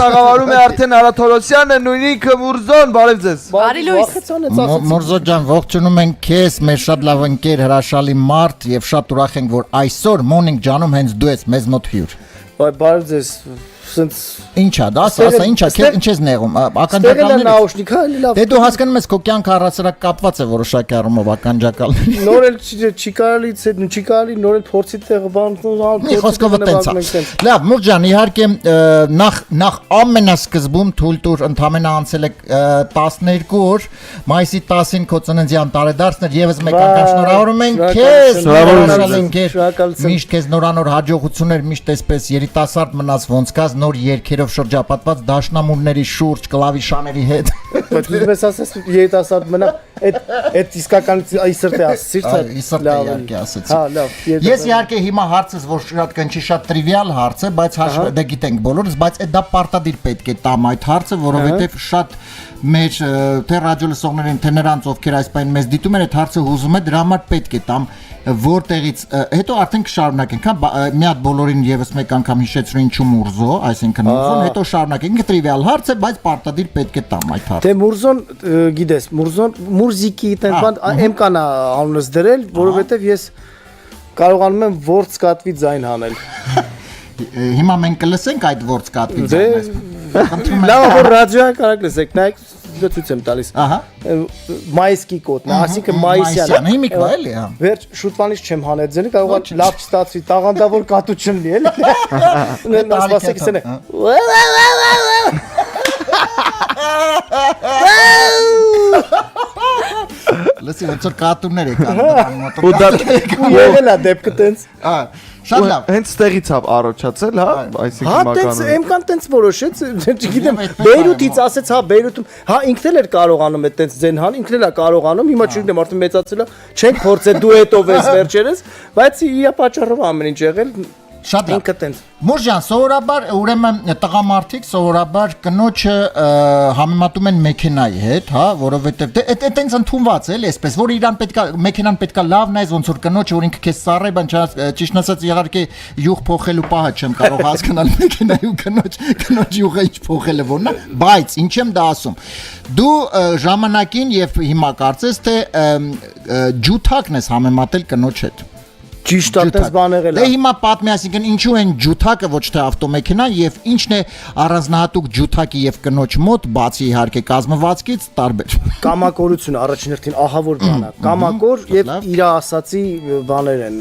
ղեկավարում է արդեն Արա Թորոսյանը, նույն ինքը Մուրզոն, բարև ձեզ։ Բարի լույս։ Մուրզո ջան, ողջունում ենք քեզ, մեր շատ լավ ընկեր, հրաշալի մարդ եւ շատ ուրախ ենք, որ այսօր Morning Ջանում հենց դու ես մեզ մոտ հյուր։ Բարև ձեզ։ Ինչա, դա ասա, ինչա, ինչ ես նեղում, ականջակալները։ Դե դու հասկանում ես, քո կյանքը առասարակ կապված է որոշակի առումով ականջակալների։ Նոր էլ չի կարելի, չի կարելի, նոր էլ փորձի տեղը բան մի խոսքով տենց է։ Լավ, Մուրզո ջան, իհարկե նախ ամենասկզբում թույլ տուր ընդամենը անցել է 12 օր, մայիսի 10-ին քո ծննդյան տարեդարձն էր, եւս մեկ անգամ շնորհավորում ենք քեզ։ Միշտ քեզ նորանոր հաջողություններ, միշտ այսպես երիտասարդ մնաս ոնց կաս նոր երկերով շրջապատված դաշնամուրների շուրջ կլավիշաների հետ։ Բայց դու ասես երիտասարդ մնա, այդ իսկական այսրտե ասեցիր, թե իսրտե իհարկե ասեցի։ Հա, լավ։ Ես իհարկե հիմա հարցս որ շատ կնչի շատ տրիվիալ հարց է, բայց դե գիտենք բոլորս, բայց դա պարտադիր պետք է տամ այդ հարցը, որովհետև շատ մեր թե ռադիո լսողներին, թե նրանց ովքեր այս պայն մեզ դիտում են, այդ հարցը հուզում է, դրա համար պետք է տամ որտեղից հետո արդեն կշարունակենք, հա, մի հատ բոլորին եւս մեկ անգամ հիշեցրու ինչու Մուրզո, այսինքն Մուրզոն, հետո շարունակենք, տրիվիալ հարց է, բայց պարտադիր պետք է տամ այդ հարցը։ Դե Մուրզոն, գիտես, Մուրզոն Մուրզիկի տենց բան եմկանա անունս դրել, որովհետեւ ես կարողանում եմ ворց կատվի ձայն հանել։ Հիմա մենք կլսենք այդ ворց կատվի ձայնը։ Լավ, որ ռադիոյը կարակ լսեք, նայեք, ցույց եմ տալիս։ Ահա։ Մայիսկի կոդն է, ասինքն մայիսյան։ Հիմիկվա էլի, հա։ Վերջ շուտվանից չեմ հանել ձենի, կարող է լավ չստացվի, տաղանդավոր կատու չլինի, էլի։ Ասեք սենե։ Լսի, ոնց որ կատուներ եկան նրան մոտ։ Ու դա եղել է դեպքը տենց։ Շատ լավ։ Հենց ստեղից է առաջացել, հա, այսինքն Հա, տենց եմկան տենց որոշեց, չգիտեմ, Բեյրութից ասեց, հա, Բեյրութում, հա, ինքն էլ էր կարողանում այդ տենց ձեն հան, ինքն էլ է կարողանում, հիմա չգիտեմ, արդեն մեծացել է, չենք փորձել դուետով ես վերջերս, բայց իր պատճառով ամեն ինչ եղել։ Շատ ինքը տենց։ Մուրզո ջան, սովորաբար ուրեմն տղամարդիկ սովորաբար կնոջը համեմատում են մեքենայի հետ, հա, որովհետև դե տենց ընդունված է, էլի, այսպես, որ իրան պետքա մեքենան պետքա լավ նայես, ոնց որ կնոջը, որ ինքը քեզ սառը, բան ճիշտ ասած իհարկե յուղ փոխելու պահը չեմ կարող հասկանալ մեքենայի ու կնոջ յուղը ինչ փոխել է որն է, բայց ինչ եմ դա ասում։ Դու ժամանակին եւ հիմա կարծես թե ջութակն ես համեմատել կնոջ հետ։ Ճիշտ է, տես բան եղել է։ Դե հիմա պատմի, այսինքն ինչու են ջութակը ոչ թե ավտոմեքենան եւ ինչն է առանձնահատուկ ջութակի եւ կնոջ մոտ, բացի իհարկե կազմվածքից տարբեր։ Կամակորություն առաջին հերթին ահա որ բան է։ Կամակոր եւ իր ասացի բաներ են,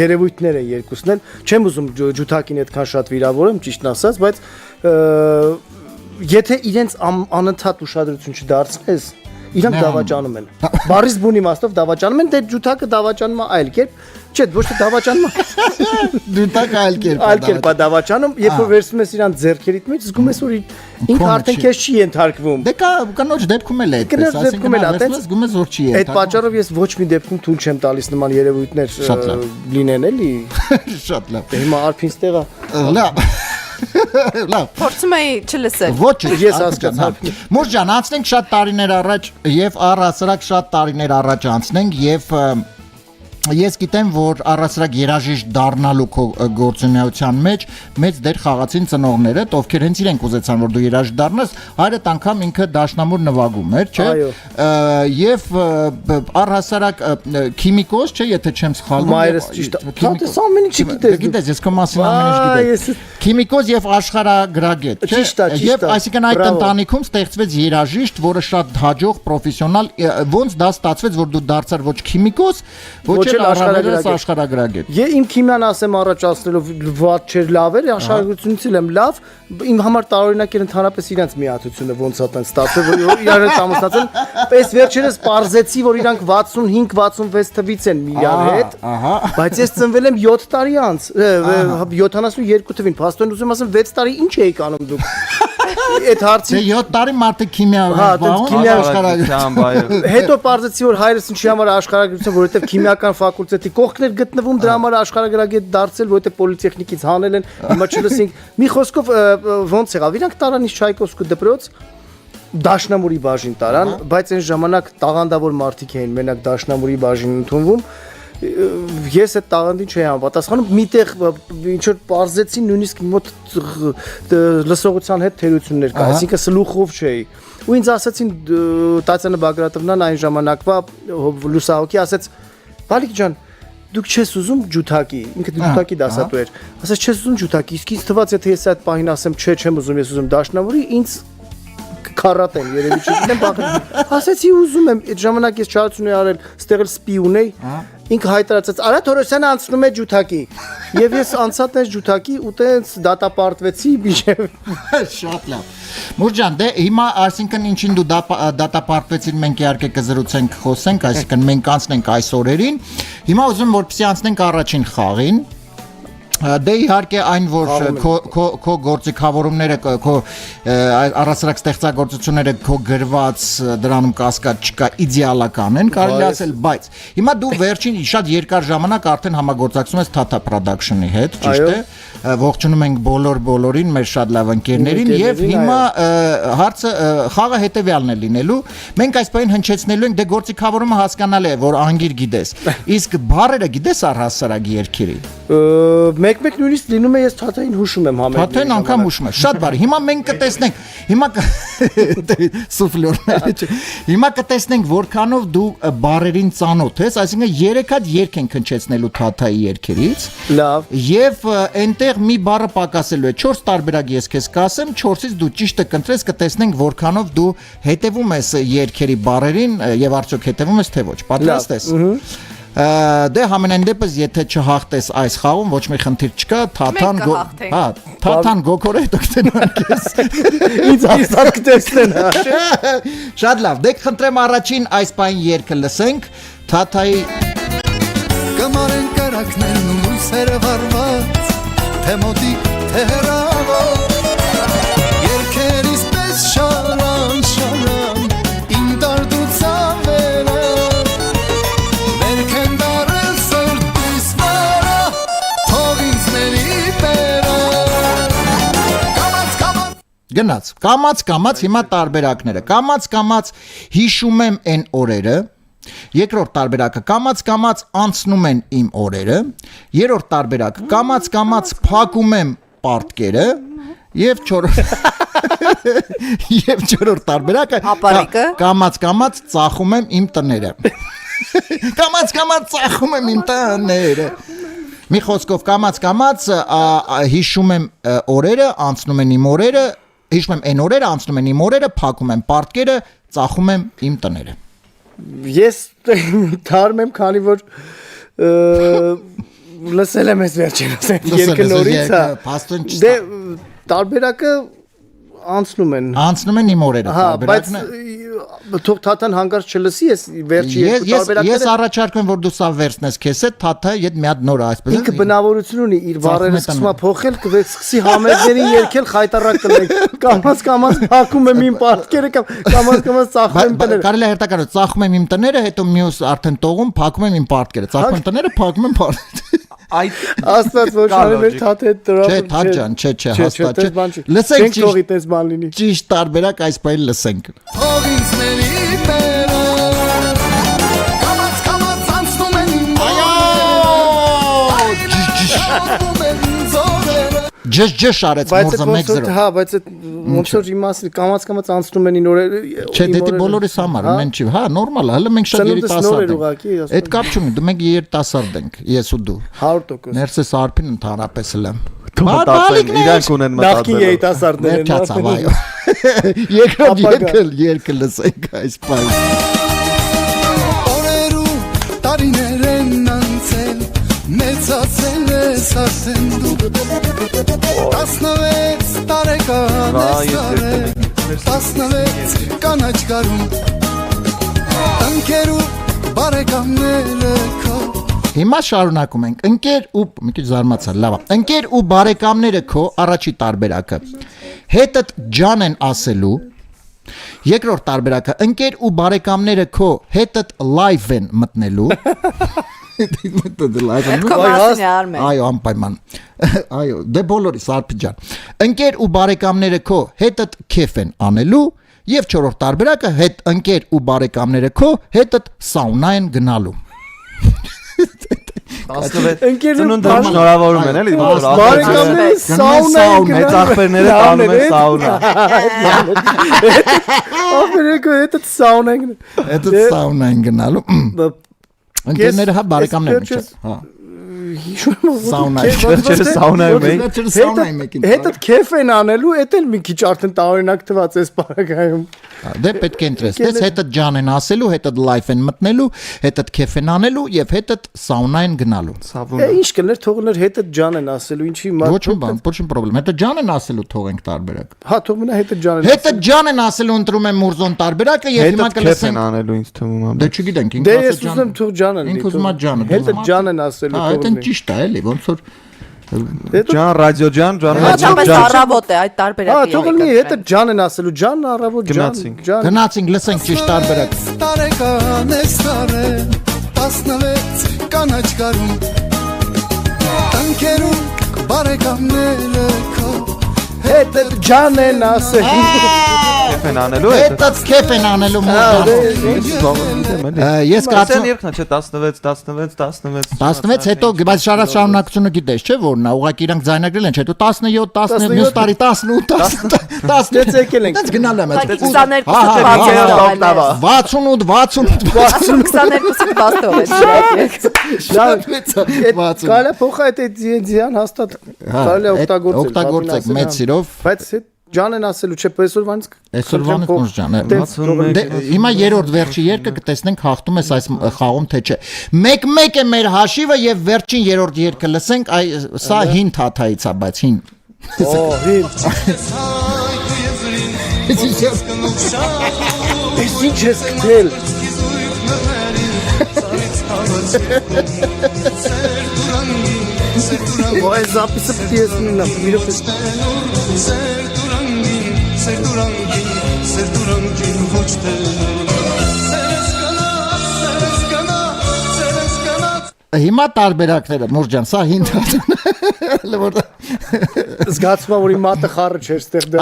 երևույթներ են երկուսն էլ։ Չեմ ուզում ջութակին այդքան շատ վիրավորեմ, ճիշտն ասած, բայց եթե իրենց անընդհատ ուշադրություն չդարձնես, իրանք դավաճանում են։ Բարիս բուն իմաստով դավաճանում են, դե ջութակը դավաճանում է այլ կերպ, չէ, ոչ թե դավաճանում է։ Ջութակը այլ կերպ է դավաճանում, երբ որ վերցնում ես իրան ձեռքերիդ մեջ, զգում ես որ ինքը արդեն քեզ չի ենթարկվում։ Դե կնոջ դեպքում էլ է այդպես, այսինքն զգում ես որ չի ենթարկվում։ Այդ պատճառով ես ոչ մի դեպքում թույլ չեմ տալիս նման երևույթներ լինեն, էլի։ Շատ լավ։ Դե հիմա արփին ստեղա։ Լավ։ Լավ։ Փորձում էի չլսել։ Ոչ, ես հասկացա։ Մուրզո ջան, անցնենք շատ տարիներ առաջ եւ առասարակ շատ տարիներ առաջ անցնենք եւ ես գիտեմ, որ առասարակ երաժիշտ դառնալու գործունեության մեջ մեծ դեր խաղացին ծնողները, ովքեր հենց իրենք ուզեցան, որ դու երաժիշտ դառնաս, հայրդ անգամ ինքը դաշնամուր նվագում էր, չէ՞։ Եւ առհասարակ քիմիկոս, չէ՞, եթե չեմ սխալվում։ Մայրս ճիշտ է։ Դες ամեն ինչ գիտես։ Գիտես, ես քո մասին ամեն ինչ գիտեմ։ Քիմիկոս եւ աշխարհագրագետ, չէ՞։ Ճիշտ է։ Եվ այսինքն այդ ընտանիքում ստեղծվեց երաժիշտ, որը շատ հաջող պրոֆեսիոնալ, ոնց դա ստացվեց, որ դու դարձար ոչ քիմիկոս, ոչ աշխարհագրագետ։ Ես իմ քիմիան ասեմ առաջացնելով վատ չէր լավ էր, աշխարհագրությունից եմ լավ, իմ համար տարօրինակ էր ընդհանրապես իրենց միացությունը ոնց է տան ստացվել, որ իրար հետ ամուսնացել, պես վերջերս պարզեցի, որ իրանք 65-66 թվից են իրար հետ, բայց ես ծնվել եմ 7 տարի անց, 72 թվին, փաստորեն ուզում ասեմ 6 տարի ինչ էիք անում դուք։ Այդ հարցի 7 տարի մարդը քիմիա հետո պարզեցի որ հայրս ինչի համար աշխարհագրություն, որովհետև քիմիական ֆակուլտետի կողքներ գտնվում, դրա համար աշխարհագրագետ դարձել, որովհետև պոլիտեխնիկից հանել են, հիմա չլսենք։ Մի խոսքով ոնց եղավ, իրանք տարան իշ Չայկովսկու դպրոց դաշնամուրի բաժին տարան, բայց այն ժամանակ տաղանդավոր մարդիկ էին մենակ դաշնամուրի բաժին ընդունվում ես այդ տաղանդին չի համապատասխանում միտեղ ինչ որ բարձեցին նույնիսկ մոտ լսողության հետ թերություններ կա այսինքն սլուխով չէի ու ինձ ասացին Տատյանա Բագրատովնան այն ժամանակվա լուսահոգի ասեց Բալիկ ջան դուք չես ուզում ջութակի ինքը ջութակի դասատու էր ասաց չես ուզում ջութակի իսկ ինձ թվաց եթե ես այդ պահին ասեմ չէ չեմ ուզում ես ուզում դաշնավորի ինձ քարատեն երևի չգիտեմ բախել ասեցի ուզում եմ այդ ժամանակ ես չարություն էի արել ստեղ էլ սպի ունեի ինքը հայտարարեց Արա Թորոսյանը անցնում է ջութակի եւ ես անցա տես ջութակի ու տես դատապարտվեցի բիժև Շատ լավ Մուրջան դե հիմա այսինքն ինչին դու դատապարտվեցին մենք իհարկե կզրուցենք խոսենք այսինքն մենք անցնենք այս օրերին հիմա ուզում որպեսզի անցնենք առաջին խաղին Դե իհարկե այն որ քո գործիքավորումները քո առասարակ ստեղծագործությունները քո գրված դրանում կասկած չկա իդեալական են կարելի ասել բայց հիմա դու վերջին շատ երկար ժամանակ արդեն համագործակցում ես Tata Production-ի հետ ճիշտ է ողջունում ենք բոլորին մեր շատ լավ ընկերներին եւ հիմա հարցը խաղը հետեւյալն է լինելու մենք այս բանին հնչեցնելու ենք դե գործիքավորումը հասկանալի է որ անգիր գիտես իսկ բառերը գիտես առհասարակ երկիրի մեկ նույնիսկ լինում է ես Թաթային հուշում եմ համերգ Թաթային անգամ հուշում եմ շատ բարի հիմա մենք կտեսնենք հիմա սուֆլյորները չէ հիմա կտեսնենք որքանով դու բառերին ծանոթ ես այսինքն 3 հատ երգ ենք հնչեցնելու Թաթայի երկիրից լավ եւ այնտեղ մի բառը պակասելու է 4 տարբերակ ես քեզ կասեմ 4-ից դու ճիշտը կընտրես կտեսնենք որքանով դու հետևում ես երկերի բառերին եւ արդյոք հետևում ես թե ոչ պատրաստ ես Դե համենայն դեպս եթե չհաղթես այս խաղում ոչ մի խնդիր չկա Թաթան գոքորե դոկտենան քեզ ինձ հաստատ կտեսնեն Շատ լավ դե խնդրեմ առաջին այս բան երգը լսենք Թաթայի Կամարեն կարակներն ու լույսերը վարված թե մոտիկ թե հեռավոր Երկերից պես շարան շարան իմ դարդուցան Գնաց կամած հիմա տարբերակները կամած հիշում եմ այն օրերը երկրորդ տարբերակը կամած անցնում են իմ օրերը երրորդ տարբերակը կամած փակում եմ պարտքերը եւ չորրորդ տարբերակը կամած ծախում եմ իմ տները կամած ծախում եմ իմ տները մի խոսքով կամած հիշում եմ օրերը անցնում են իմ օրերը Հիշում եմ այն օրերը, անցնում են իմ օրերը, փակում եմ պարտքերը, ծախում եմ իմ տները։ Ես թարմ եմ, քանի որ լսել եմ այս վերջինս երկը նորից է։ Դե տարբերակը անցնում են իմ օրերը տարբերակն է։ Թող Թաթան հանգարց չլսի, ես վերջի երկու տարբերակները Ես առաջարկում եմ որ դու սա վերցնես քեզ հետ Թաթայի հետ մի հատ նոր այսպես Ինքը բնավորություն ունի իր բառերը սկսում է փոխել, կսկսի համերգներին երգել խայտարակ կլենք։ Կամած փակում եմ իմ պարտքերը կամած ծախում եմ տները։ Կարելի է հերթական ծախում եմ իմ տները, հետո մյուս արդեն տողում փակում եմ իմ պարտքերը, ծախում եմ տները, փակում եմ պարտքերը։ Աստված ոչ արել էր Թաթ հետ դրա։ Չէ, Թաթ ջան, չէ, հաստատ չէ։ Լսենք թողի տես բան լինի։ Ճիշտ տարբերակ այս բանը լսենք։ Թողինցների պերը Կամած անցնում են իմ Ջշ արեց մորզը 1-0 Հա, բայց ոնց որ իմաստ կամած անցնում են ինորը Չէ, դե բոլորիս համար ունեն չի։ Հա, նորմալ է, հələ մենք շատ երիտասարդ ենք։ Այդ կապ չունի, դու մենք երիտասարդ ենք, ես ու դու։ 100% Ներսես Արփին ընդհանրապես էլ եմ։ Իրանք ունեն Նախկին երիտասարդներ են։ Վերջացավ, այո։ Երկրորդ լսենք այս բանը։ Օրերու տարիներ են անցել Մեծացել ես արդեն դու 16 տարեկան ես արել 16 կանաչ գարուն Ընկեր ու բարեկամները քո Հիմա շարունակում ենք ընկեր ու մի քիչ զարմացա լավ ընկեր ու բարեկամները քո առաջի տարբերակը հետդ ջան են ասելու երկրորդ տարբերակը ընկեր ու բարեկամները քո հետդ լայվ են մտնելու Այո, անպայման։ Այո, դե բոլորի Սարփի ջան։ Ընկեր ու բարեկամները քո հետդ քեֆ են անելու եւ չորրորդ տարբերակը հետ ընկեր ու բարեկամները քո հետդ սաունա են գնալու։ Ընկերներ, Ծնունդը շնորհավորում են էլի ոնց որ բարեկամների սաունա են մեծ ախպերները տանում են սաունա Ախպերեկո հետը սաունա են Այդ սաունա են գնալու։ Ընկերները հա բարեկամներ չէ։ Հա։ Սաունա։ սաունայում էին Սաունայում եկին։ Հետը քեֆ են անելու, էդ էլ մի քիչ արդեն տարօրինակ թվաց էս պարագայում։ Դե պետք է ինտերես։ Դες հետը ջան են ասելու, հետը լայֆ են մտնելու, հետը քեֆ են անելու եւ հետը սաունա են գնալու։ Ինչ կներ թողներ հետը ջան են ասելու, ինչի Ոչ պրոբլեմ։ Հետը ջան են ասելու թողենք տարբերակ։ Հա, թող մնա հետը ջան են։ Հետը ջան են ասելու ընտրում են Մուրզոն տարբերակը եւ հիմա հետը քեֆ են կլսենք։ անելու ինձ թվում է Դե չգիտենք, Դե ես ուզում թող ջան են։ Ինքը ուզում է ջանը։ Հետը ջան են ասելու Հա, դա թողներ։ ճիշտ է, էլի, ոնց որ ջան ռադիո ջան Հատկապես առավոտ է այդ Հա, տարբերակը։ թող լինի հետը ջան են ասելու, ջան առավոտ ջան։ Ջան։ գնացինք լսենք ճիշտ տարբերակ։ Տարեկան ես տարել 16 կանաչ կարում Ընկերում բարեկամները քո Հետը ջան են ասելու։ քեֆ են անելու Հետը քեֆ են անելու Մուրզոն։ Ես կարծում եմ երկնա չէ 16 16 հետո բայց շարունակությունը գիտես չէ որն է ուղղակի իրանք ձայնագրել են չէ դու 17 17 մյուս տարի 18 10 Դեց եկել ենք։ Դες գնալ եմ այդ 22 60 68 Կարելի է փոխա այդ ձյան հաստատ կարելի է օգտագործել։ օգտագործեք մեծ սիրով Բայց ջան են ասելու չէ այսօրվանից այսօրվանից ոնց ջան է հիմա երրորդ վերջի երկը կտեսնենք հաղթում ես այս խաղում թե չէ 1-1 է մեր հաշիվը եւ վերջին երրորդ երկը լսենք այ սա հին թաթայից է բայց հին հին Ես ինչ ես գտել Ոայ զապիսը պիտի ես մինա միրոպ Հիմա տարբերակները Մուրջան սա հին թաթան Զգացում եմ որ իմ մատը խառը չէր ստեղ դա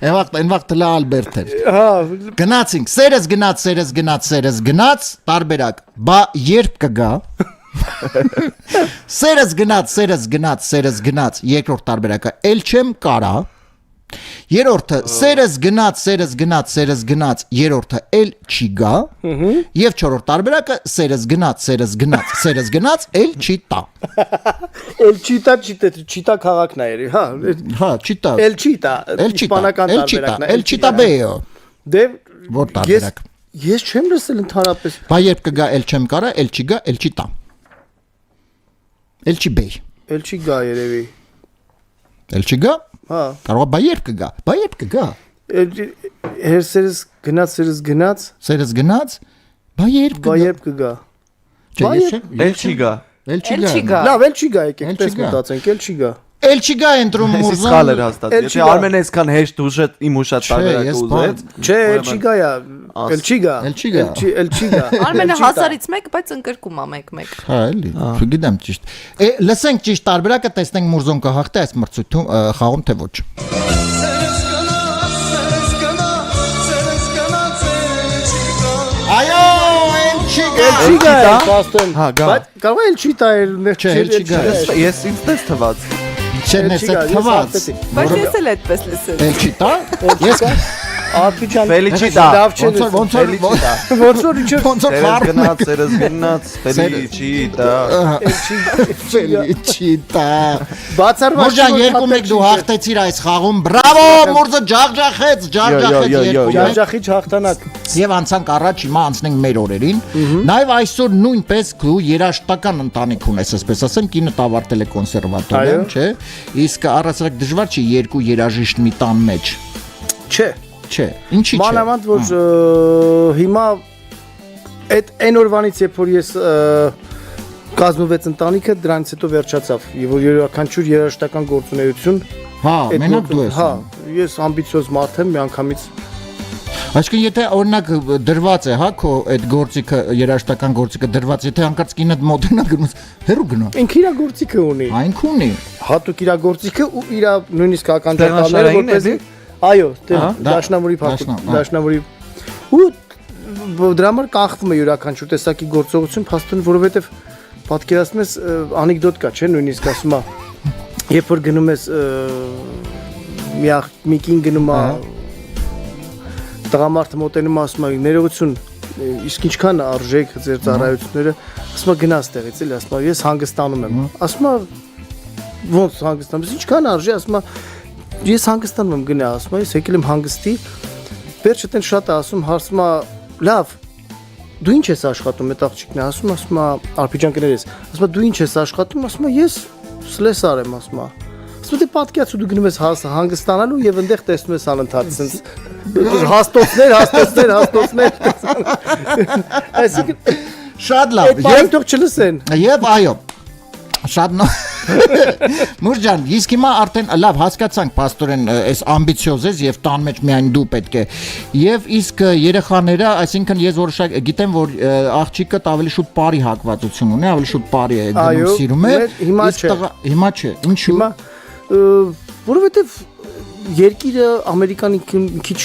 Այն վաղ տլա Ալբերտ էր Հա Գնացինք սերս գնաց տարբերակ բա երբ կգա Սերս գնաց երկրորդ տարբերակը էլ չեմ կարա երրորդը սերս գնաց երրորդը էլ չի գա եւ չորրորդ տարբերակը սերս գնաց էլ չի տա El Chita քաղաքն է երևի, հա։ Հա, Chita El Chita, իսպանական տարբերակն է։ El Chita Beo Դե Որ տարբերակ Ես չեմ լսել ընդհանրապես։ Բա երբ կգա էլ չեմ կարա, էլ չի գա, էլ չի տա Էլ չի բեյ El չի գա երևի։ Էլ չի գա Հա։ Կարող է բա երբ կգա Հերսերս գնաց Սերս գնաց Բա երբ կգա կգա։ էլ չի գա Էլ չի գա Լավ, El չի գա El եկեք, չի պես գա։ մտածենք, El չի գա։ Էլ չի գա ընտրում Ես Մուրզոն սխալ էր հաստատ էլ եթե չի գա։ Արմենը այսքան հեշտ ուժը իմ ուշած տարբերակը ես ուզեց Չէ, El չի գա յա։ El չի գա։ El չի գա։ El չի գա։ Արմենը 1000-ից 1, բայց ընկրկում է 1-1։ Հա, էլի, չգիտեմ ճիշտ։ Լսենք ճիշտ տարբերակը, տեսնենք Մուրզոն կհաղթի այս մրցույթում խաղում թե ոչ։ Այո, էլ չի գա։ El չի գա, փաստորեն։ Հա, գա։ Բայց կարող է El չի տա Չէ, էլ չի գա։ Ես ինձ դες թված Չէ, նեսը թված։ Բայց ես էլ այդպես լսել։ Էլ չի տա։ Ես Արտիչան Ֆելիչիտա լավ չէ։ ոնց որ ինչ ոնց որ Սերս գնաց Ֆելիչիտա Ֆելիչիտա բացառված Մուրզան 2-1 դու հաղթեցիր այս խաղում։ Բրավո, Մուրզը ջախջախեց Ջախջախիչ հաղթանակ։ Եվ անցանք առաջ, հիմա անցնենք մեր օրերին։ Նաև այսօր նույնպես դու երաժշտական ընտանիք ունես, այսպես ասեմ, կինդ ավարտել է կոնսերվատորիան, չէ։ Իսկ առասարակ դժվար չի երկու երաժիշտ մի տան մեջ։ Չէ։ Չէ, ինչի՞ չէ։ Մանավանդ որ հիմա այդ այն օրվանից երբ որ ես կազմվեց ընտանիքը դրանից հետո վերջացավ եւ որ յուրաքանչյուր երաժշտական գործունեություն Հա, մենակ դու ես։ Հա, ես ամբիցիոզ մարդ եմ միանգամից Այսինքն եթե օրինակ դրված է, հա, քո այդ գործիքը, երաժշտական գործիքը դրված, եթե հանկարծ կինդ մոտենա գնուց, հերու գնա։ ինքը իր գործիքը ունի։ Այնք ունի։ Հատուկ իր գործիքը ու իր նույնիսկ ականջակալները որպեսզի այո, դաշնամուրի փակում, դաշնամուրի ու դրա համար կանխվում է յուրաքանչյուր տեսակի գործողություն, փաստորեն, որովհետև պատկերացնում ես անեկդոտ կա, չէ՞, նույնիսկ ասում է, երբ որ գնում ես մի կին գնում է տղամարդը մոտենում ասում է ներողություն, իսկ ինչքան արժեք ձեր ծառայությունները, ասում է գնա ստեղից, էլի, ասում է ես հանգստանում եմ, ասում է ոնց հանգստանում ես, ինչքան արժի, ասում է ես հանգստանում եմ, գնա, ասում է ես եկել եմ հանգստի, վերջը տեն շատ է ասում, հարցում է լավ, դու ինչ ես աշխատում, այդ աղջիկն է ասում է արփիջան կներես, ասում է դու ինչ ես աշխատում, ասում է ես սլեսար եմ, ասում է Ասում դե պատկերացու դու գնում ես հանգստանալու եւ այնտեղ տեսնում ես անընդհատ sense հաստոցներ այսինքն Շատ լավ եւ թող չլսեն Եվ այո Շատ Մուրջան, իսկ հիմա արդեն լավ հասկացանք պաստորեն այս ամբիցիոզ ես եւ տան մեջ միայն դու պետք է եւ իսկ երեխաները, այսինքն ես որոշակ գիտեմ որ աղջիկը ավելի շուտ բարի հակվածություն ունի, ավելի շուտ բարի է գնում սիրում է հիմա չէ ինչու որովհետեւ երկիրը Ամերիկանի քիչ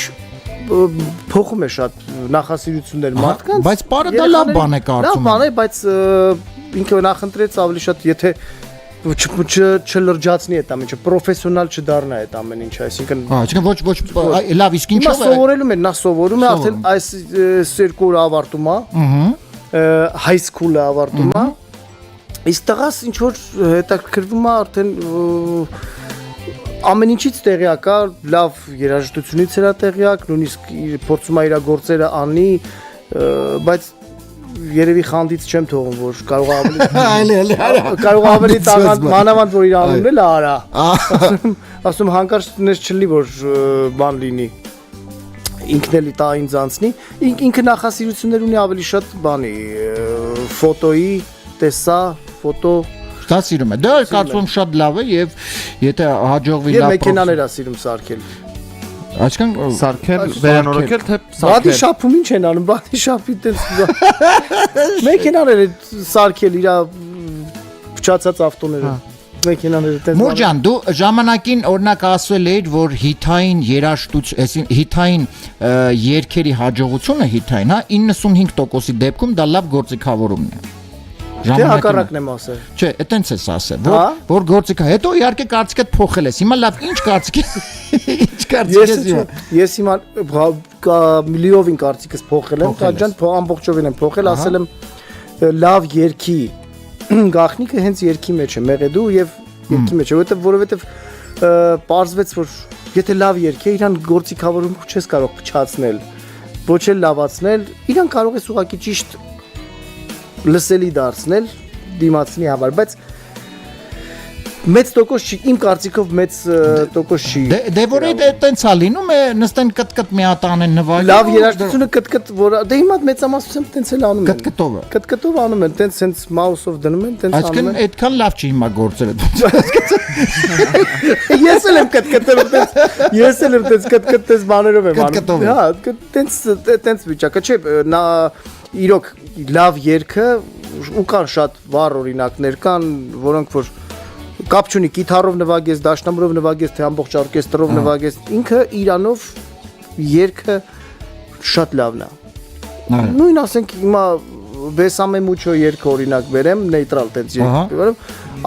փոխում է շատ նախասիրություններ մարդկանց բայց բարը դա լավ բան է կարծում լավ բան է բայց ինքը նախընտրեց ավելի շատ եթե չլրջացնի այդ ամենը, պրոֆեսիոնալ չդառնա այդ ամեն ինչը, այսինքն ոչ լավ իսկ ինչով է սովորելում է, նա սովորում է արդեն այս երկու օր ավարտում է, high school-ը ավարտում է, իսկ տղաս ինչ որ հետաքրքրվում է արդեն ամեն ինչից տեղյակ է, լավ երաժշտությունից է տեղյակ, նույնիսկ փորձում է իր գործերը անի, բայց երևի խանդից չեմ թողում, որ կարող ավելի տաղանդ մանավանդ, որ իր անունն էլ արա, ասում հանկարծ տներս չլի, որ բան լինի, ինքն էլի տա ինձ անցնի, ինքը նախասիրություններ ունի ավելի շատ բանի, ֆոտոյի, տեսա, ֆոտո, Դա սիրում է, դա կարծում շատ լավ է և եթե հաջողվի լավ Եվ մեքենաներ է սիրում սարքել Այսքան Սարքել, վերանորոգել, թե սարքել Բադի շապում ինչ են անում, բադի շապի տես մեքենաներ է սարքել իրա փչացած ավտոները Մեքենաները տես Մուրջան, դու ժամանակին օրինակ ասել էիր, որ հիթային երաժշտություն, հիթային երգերի հաջողությունը հիթային, 95%-ի դեպքում դա լավ գործիքավորումն է Դե հակառակն եմ ասել Չէ, այտենց ես ասել, որ գործիքը, հետո իհարկե կարծիքդ փոխել ես, հիմա լավ, ինչ կարծիք ես հիմա Ես հիմա միլիովին կարծիքս փոխել եմ, տաջան ամբողջովին եմ փոխել, ասել եմ լավ երգի գաղտնիքը հենց երգի մեջ է, մեղեդու եւ երգի մեջ է, որովհետեւ պարզվեց, որ եթե լավ երգ է, իրան գործիքավորում չես կարող փչացնել, ոչ էլ լավացնել, իրան կարող ես ուղղակի ճիշտ լսելի դարձնել դիմացնի համար, բայց մեծ տոկոս չի, իմ կարծիքով մեծ տոկոս չի Դե որ այտենց է լինում է, նստեն կտ-կտ միատան են նվագում Լավ երաժշտությունը կտ-կտ, դե հիմա մեծամասնությամբ տենց էլ անում են Կտ-կտով է Կտ-կտով անում են, տենց հենց մաուսով դնում են, տենց անում են Այսքան լավ չի հիմա գործերը Ես էլ եմ կտ-կտել, ես էլ եմ տենց կտ-կտ տենց բաներով եմ անում Հա, տենց վիճակը, չէ, իրոք լավ երգը ու կան շատ վառ օրինակներ կան, որոնք որ կապ չունի գիտարով նվագես, դաշնամուրով նվագես, թե ամբողջ օրկեստրով նվագես, ինքը իրանով երգը շատ լավն է։ Նույն ասենք հիմա Բեսամե Մուչո երգը օրինակ բերեմ, նեյտրալ տենց երգ բերեմ,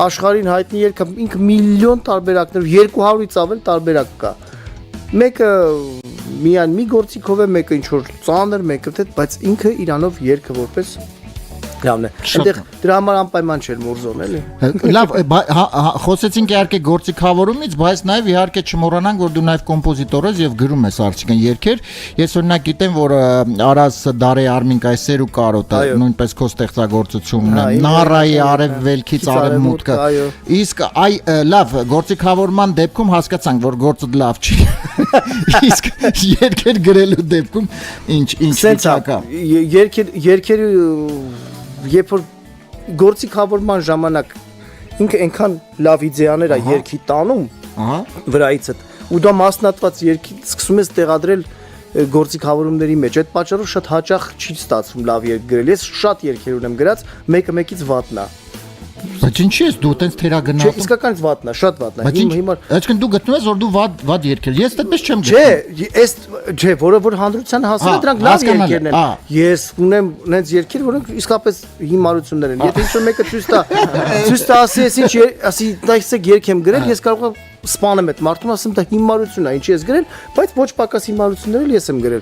աշխարհին հայտնի երգը ինքը միլիոն տարբերակներ, 200-ից ավել տարբերակ կա։ Մեկը միայն մի գործիքով է, մեկը ինչ որ ծանր, մեկը թե, բայց ինքը իրանով երգը որպես լավն է։ Այնտեղ դրա համար անպայման չէր մուրզոն, էլի։ Լավ, խոսեցինք իհարկե գործիքավորումից, բայց նաև իհարկե չմոռանանք, որ դու նաև կոմպոզիտոր ես եւ գրում ես արդյունքն երգեր։ Ես օրինակ գիտեմ, որ Արաս Դարե Արմինկ այսեր ու կարոտը նույնպես քո ստեղծագործությունն է։ Նարայի արևելքից արևմուտքը։ Իսկ լավ, գործիքավորման դեպքում հասկացանք, որ գործը լավ չի։ Իսկ երգեր գրելու դեպքում ինչ վիճակա։ Երգերը երբ որ գործիքավորման ժամանակ ինքը այնքան լավ իդեաներ է երգի տանում վրայիցդ ու դա մասնատված երգի սկսում ես տեղադրել գործիքավորումների մեջ այդ պատճառով շատ հաճախ չի ստացվում լավ երգ գրել ես շատ երգեր ունեմ գրած մեկը մեկից վատն է Բայց ինչի՞ ես դու տենց Չէ, թերագնահատում։ իսկականից վատն է, շատ վատն է։ Բայց Հիմա այսինքն դու գտնում ես որ դու վատ երգեր։ Ես այդպես չեմ Չէ, գտնում։ այս չէ, որ հանդրության հասել դրանք լավ հասկանալի, երկերն են։ Ես ունեմ նենց երկեր, որոնք իսկապես հիմարություններ են։ Եթե ինչ-որ մեկը ցույց տա ասի, ես ինչ ասի, դայսեք երգ եմ գրել, ես կարող եմ սպանեմ այդ մարդուն, ասեմ դա հիմարություն է, ինչի ես գրել, բայց ոչ պակաս հիմարություններ էլ ես եմ գրել։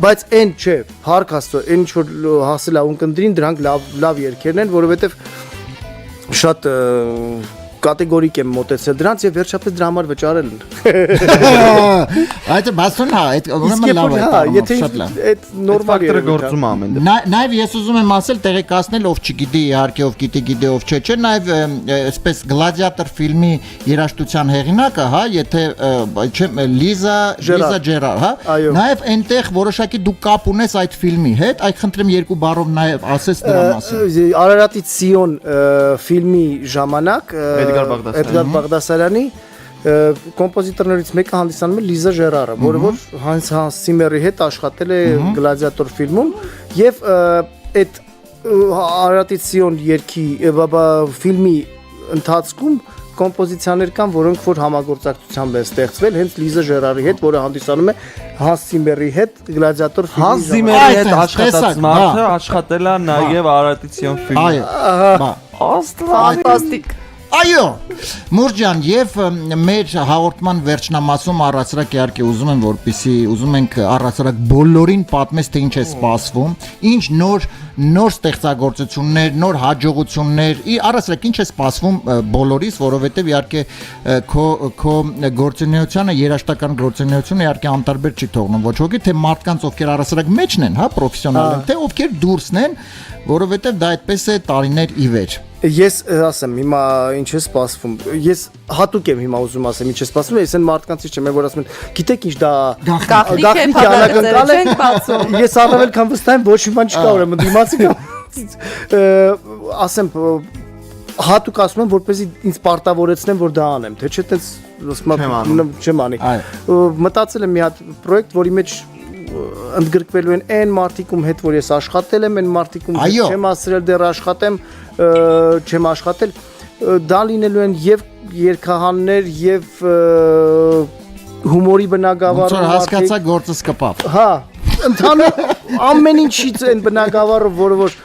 Բայց այն չէ, հարկ աստծո, այն ինչ որ հասել է ունկնդրին, դրանք լավ երգերն են, որովհետև շատ կատեգորիկ եմ մոտեցել դրանց եւ վերջապես դրա համար վճարել են։ Այդ բասոն հա, այդ ուրեմն լավ է, եթե շատ լավ։ այդ նորմալ Ֆակտորը գործում է ամեն դեպքում։ Նաև ես ուզում եմ ասել տեղեկացնել ով չգիտի իհարկե ով գիտի ով չէ, նաև այսպես գլադիատոր ֆիլմի երաժշտության հեղինակը, հա, եթե չեմ Լիզա Ջերար, հա, նաև այնտեղ որոշակի դու կապ ունես այդ ֆիլմի հետ, այդ խնդրեմ երկու բառով նաև ասես դրա մասին։ Արարատի Սիոն ֆիլմի ժամանակ Էդգար Բաղդասարյանի կոմպոզիտորներից մեկը հանդիսանում է Լիզա Ժերարը, որը որ Հանս Սիմերի հետ աշխատել է Գլադիատոր ֆիլմում եւ այդ Արարատի Սիոն երգի ֆիլմի ընթացքում կոմպոզիցիաներ կան, որոնք որ համագործակցությամբ են ստեղծվել հենց Լիզա Ժերարի հետ, որը հանդիսանում է Հանս Սիմերի հետ Գլադիատոր ֆիլմի Հանս Զիմերի հետ աշխատած մարդը աշխատել է նաև Արարատիցիոն ֆիլմում։ Ֆանտաստիկ։ Այո, Մուրջան, եւ մեր հաղորդման վերջնամասում առասարակ իհարկե ուզում ենք առասարակ բոլորին պատմես թե ինչ է սպասվում, ինչ նոր ստեղծագործություններ, նոր հաջողություններ, առասարակ ինչ է սպասվում բոլորիս, որովհետեւ իհարկե քո գործունեությունը, երաժշտական գործունեությունը իհարկե անտարբեր չի թողնում ոչ ոքի, թե մարդկանց ովքեր առասարակ մեջն են, հա, պրոֆեսիոնալ են, թե ովքեր դուրսն են, որովհետեւ դա այդպես է տարիներ ի վեր։ Ես ասեմ, հիմա ինչ է սպասվում։ Ես հատուկ եմ հիմա ուզում ասեմ ինչ է սպասվում, ես այն մարդկանցից չեմ, որ ասում են, գիտեք ինչ դա գաղտնիք է անակնկալ է։ Ես առավել քան վստահ եմ, ոչ մի բան չկա, ուրեմն դիմացի ասեմ հատուկ ասում եմ, որպեսզի ինձ պարտավորեցնեն, որ դա անեմ, թե չէ տենց չեմ անի։ Մտածել եմ մի հատ պրոյեկտ, որի մեջ ընդգրկվելու են այն մարդիկում հետ, որ ես աշխատել եմ, այն մարդիկում չեմ ասրել դեռ աշխատեմ, չեմ աշխատել, դա լինելու են եւ երգահաններ եւ հումորի բնագավառ Ոնց հասկացա գործս կպավ։ Հա, ընդհանուր ամեն ինչից այն բնագավառը, որ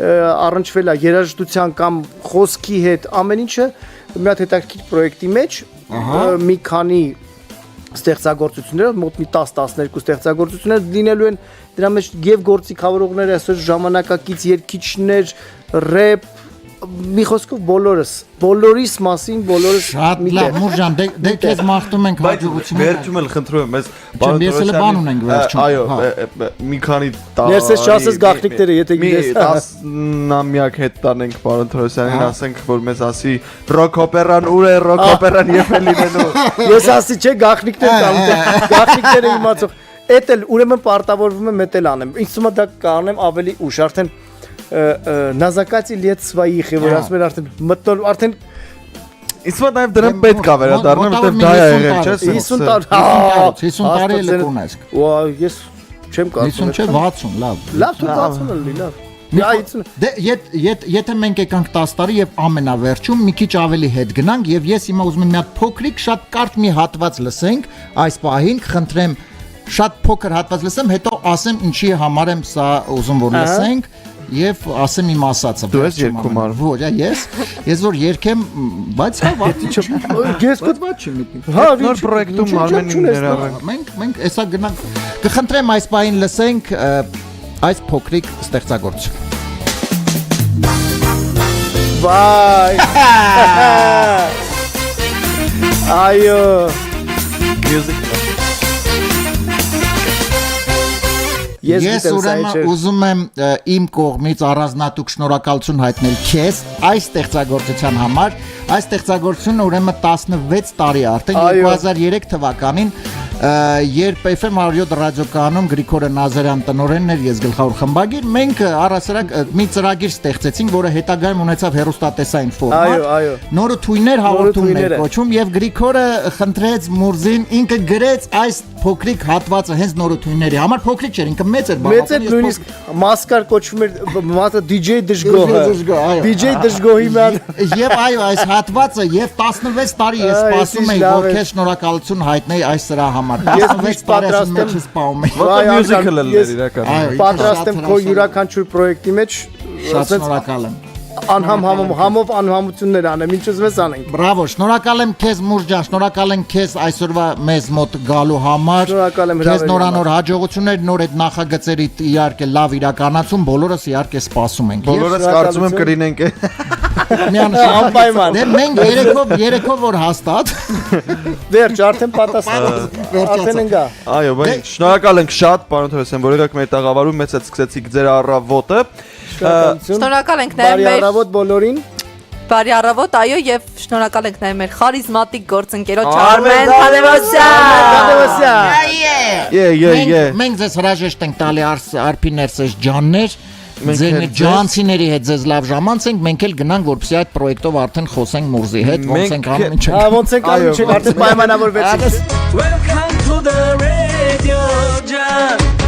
առնչվել է երաժշտության կամ խոսքի հետ, ամեն ինչը մի հատ հետաքրքիր պրոյեկտի մեջ մի քանի ստեղծագործությունները, մոտ մի 10-12 ստեղծագործություններ լինելու են դրա մեջ եւ գործիքավորողներ, այսօր ժամանակակից երգիչներ, ռեփ, մի խոսքով բոլորիս մասին, բոլորս շատ լավ, Մուրջան, դե քեզ մաղթում ենք հաջողություններ։ Վերջում էլ խնդրում եմ, ես ես էլ բան ունենք վերջում։ Այո, մի քանի Ներսես չասես գաղտնիքները, եթե գիտես։ 10-ամյակ հետ տանենք պարոն Թորոսյանին, ասենք, որ մեզ ասի ռոք օպերան ուր է, ռոք օպերան երբ է լինելու։ Ես ասի չէ, գաղտնիքներ տամ, գաղտնիքները իմացող։ Էդ էլ ուրեմն պարտավորվում եմ էդ էլ անեմ։ Ինձ թվում է դա կանեմ ավելի ուշ, արդեն նազակացի լիет своих, որ ասում են արդեն մտնոր, արդեն Իսկ նաև դրան պետք է վերադառնալ, որտեղ դա է եղել, չէ՞։ 50 տարի, 50 տարի էլ կունես։ Ո, ես չեմ կարծում։ 50 չէ, 60, լավ։ Լավ, դու 60 լինի, լավ։ Դե եթե մենք եկանք 10 տարի եւ ամենավերջում մի քիչ ավելի հետ գնանք եւ ես հիմա ուզում եմ մի հատ փոքրիկ շատ կարճ մի հատված լսենք այս պահին, խնդրեմ շատ փոքր հատված լսեմ, հետո ասեմ ինչի համար եմ սա ուզում որ լսենք եւ ասեմ իմ ասածը։ Դու ես երգում ար։ Ոչ, ես որ երգեմ, բայց հա վատի չէ։ Ես կոդված չի միտի։ Հա, նոր պրոյեկտում Արմենին ներառենք։ Մենք հեսա գնանք կխնդրեմ այս պահին լսենք այս փոքրիկ ստեղծագործություն։ Վայ։ Այո։ Music Ես ուրեմն ուզում եմ իմ կողմից առանձնատուկ շնորհակալություն հայտնել քեզ այս ստեղծագործության համար։ Այս ստեղծագործությունը ուրեմն 16 տարի արդեն 2003 թվականին երբ FM 107 ռադիոկայանում Գրիգորը Նազարյան տնօրենն էր, ես գլխավոր խմբագիր, մենք առասարակ մի ծրագիր ստեղծեցինք, որը հետագայում ունեցավ հեռուստատեսային ֆորմատ։ Այո։ Նորը թույներ հաղորդումներ կոչում եւ Գրիգորը խնդրեց Մուրզին, ինքը գրեց այս փոքրիկ հատվածը հենց նորը թույների համար, փոքրիկ չէր, ինքը մեծ էր, Մեծ էր նույնիսկ մասկար կոչվում էր մատը DJ դժգոհը։ այո։ DJ դժգոհի ման։ Եվ այո, այս հատվածը եւ 16 տարի ես սպասում եի, որ քեզ շնորհակալություն հայտնեի այս սրա համար։ 16 տարի մեջ սպասում եի։ Ո՞նց մյուզիկլ էր իրական։ Այո, Պատրաստ եմ քո յուրաքանչյուր պրոյեկտի մեջ շատ շնորհակալ եմ։ համով անհամություններ անեմ, ինչ ուզում ես անենք։ Բրավո, շնորհակալ եմ քեզ Մուրժ ջան, շնորհակալ եմ քեզ այսօրվա մեզ մոտ գալու համար։ Շնորհակալ եմ Քեզ հրավերի նորանոր հաջողություններ, նոր այդ նախագծերիդ իհարկե լավ իրականացում, բոլորս իհարկե սպասում ենք։ Բոլորս կարծում եմ կրինենք։ Անպայման։ Դե մենք երեքով որ հաստատ։ Վերջ, արդեն պատասխան։ Արդեն ընկա։ Այո, բայց շնորհակալ ենք շատ, պարոն Թորոսյան, որ եկաք մեր տաղավարում, մեծ է սկսեցիք ձեր առավոտը։ Շնորհակալ ենք Բարի նաև մեր առավոտ բոլորին։ բարի առավոտ, այո, եւ շնորհակալ ենք նաև մեր խարիզմատիկ գործընկերոջ Արմեն Արմեն Թադևոսյան։ Մենք ձեզ հրաժեշտ ենք տալի Արփիներսես ջաններ։ Մենք Ձեր էլ ջանցիների հետ ձեզ լավ ժամանցենք, մենք էլ գնանք որպեսզի այդ պրոյեկտով արդեն խոսենք Մուրզի հետ, ոնց ենք անում ինչ Հա, ոնց ենք անում, չէ՞, արդեն պայմանավորվեցինք։ Welcome to the radio jam.